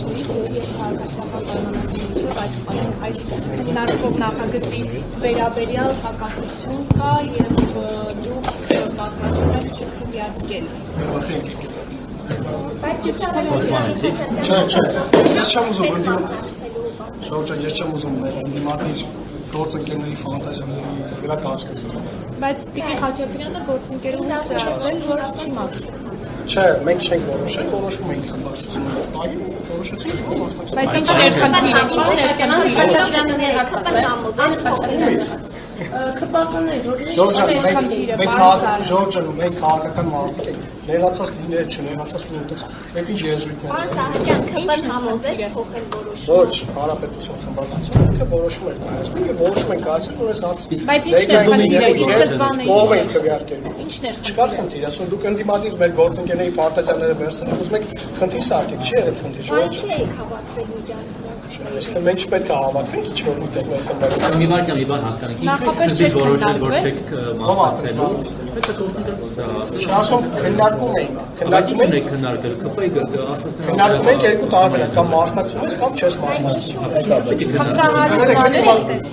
բնակիչներից եւ քաղաքացիական այս հնարավոր նախագծի վերաբերյալ հակասություն կա եւ դուք պատրաստվում եք չքվեարկել։ Ես չեմ ուզում դիմադիր գործընկերների ֆանտազիաների վրա կասկածել։ Բայց Տիկին Խաչատրյանը գործընկերուց ասել, որ չի մաքրի։ Չէ, մենք չենք որոշել, որոշում ենք խմբակցությունը։ Այո, որոշեցինք, որ մասնակցել։ Բայց ինչ ներքանքիր է, ինչ ներքանքիր է։ Խաչատրյանը ներկայացել է համոզել Խաչատրյանը։ Քպականներ, որ ինչ Ժորժան, ներքանքիր է, մենք քաղաքական մարդիկ ենք, նեղացած լինել, չնեղացած լինել, այդ ինչ եզրույթներ։ Պարոն Սահակյան, ԿՊ-ն համոզեց փոխել որոշումը։ Ոչ, հանրապետություն խմբակցությունը ինքը որոշում էր կայացնում եւ որոշում են կայացել, որ այս հաց։ Բայց ինչ ներքանքիր է, իսկ բանը Ո՞վ են քվեարկել։ Ինչ ներքանքիր։ Չկար խնդիր, ասում դուք ընդդիմադիր մեր գործընկերների ֆանտազիաները վերցնել, ուզում եք խնդիր սարքեք, չի եղել խնդիր, Բայց ոչ։ չի եք հավաքվել միջանցքում։ Այսինքն մենք չպետք է հավաքվենք ինչ որ միտեղ մեր խմբակցությունը։ Մի վարքյան մի բան հասկանանք։ Նախապես Ինչպես չեք որոշել, որ քննարկվել։ չեք մասնակցելու։ Շահասում քննարկում էին, քննարկում Քննարկում էին, եք քննարկել, ԿՊ-ը ասացնեն քննարկում ենք երկու տարբերակ, կամ մասնակցում ես կամ չես մասնակցում։ Խնդրահարույց բաներ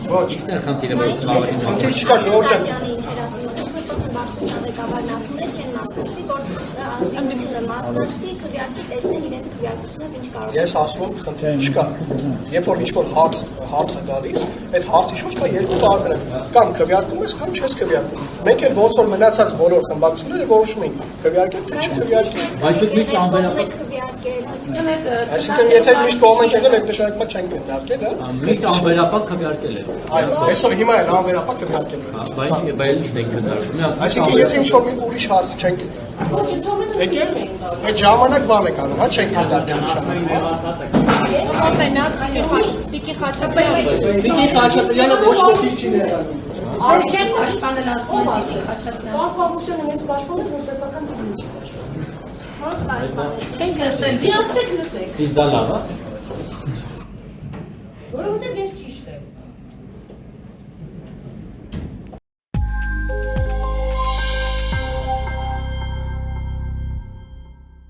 Ոչ, խնդիրը որ բավականին խնդիր չկա, Ժորժան։ Ղեկավարն ասում է չեն մասնակցի, որ անդիմությունը մասնակցի, քվեարկի տեսնեն իրենց քվեարկությունը ինչ կարող է։ Ես ասում եմ խնդիր չկա։ Երբ որ ինչ-որ հարց է գալիս, այդ հարցի շուրջ կա երկու տարբերակ։ Կամ քվեարկում ես, կամ չես քվեարկում։ Մենք էլ ոնց որ մնացած բոլոր խմբակցությունները որոշում ենք քվեարկել թե չքվեարկել։ Բայց դուք միշտ անվերապահ քվեարկել, Այսինքն եթե միշտ կողմ ենք եղել, այդ նշանակումը չենք քննարկել, հա։ միշտ անվերապահ քվեարկել է։ Այո, այսօր հիմա էլ անվերապահ քվեարկել ենք։ Բայց ինչ եք քննարկում։ Այսինքն եթե ինչ-որ մի ուրիշ հարց չենք եկել, այդ ժամանակ բան եք անում, հա, չենք քննարկել։ Օրինակ, Տիկին Խաչատրյանը Տիկին Խաչատրյանը ոչ ոքի չի ներկայանում։ Այս չեն պաշտպանել ասում է Տիկին Խաչատրյանը։ Պարոն Պապուշյանը ինձ պաշտպանել, որ սեփական դեպքում չի պաշտպանել։ ոնց պաշտպանել։ Չենք լսել, դիասեք լսեք։ Իսկ դա լավ է։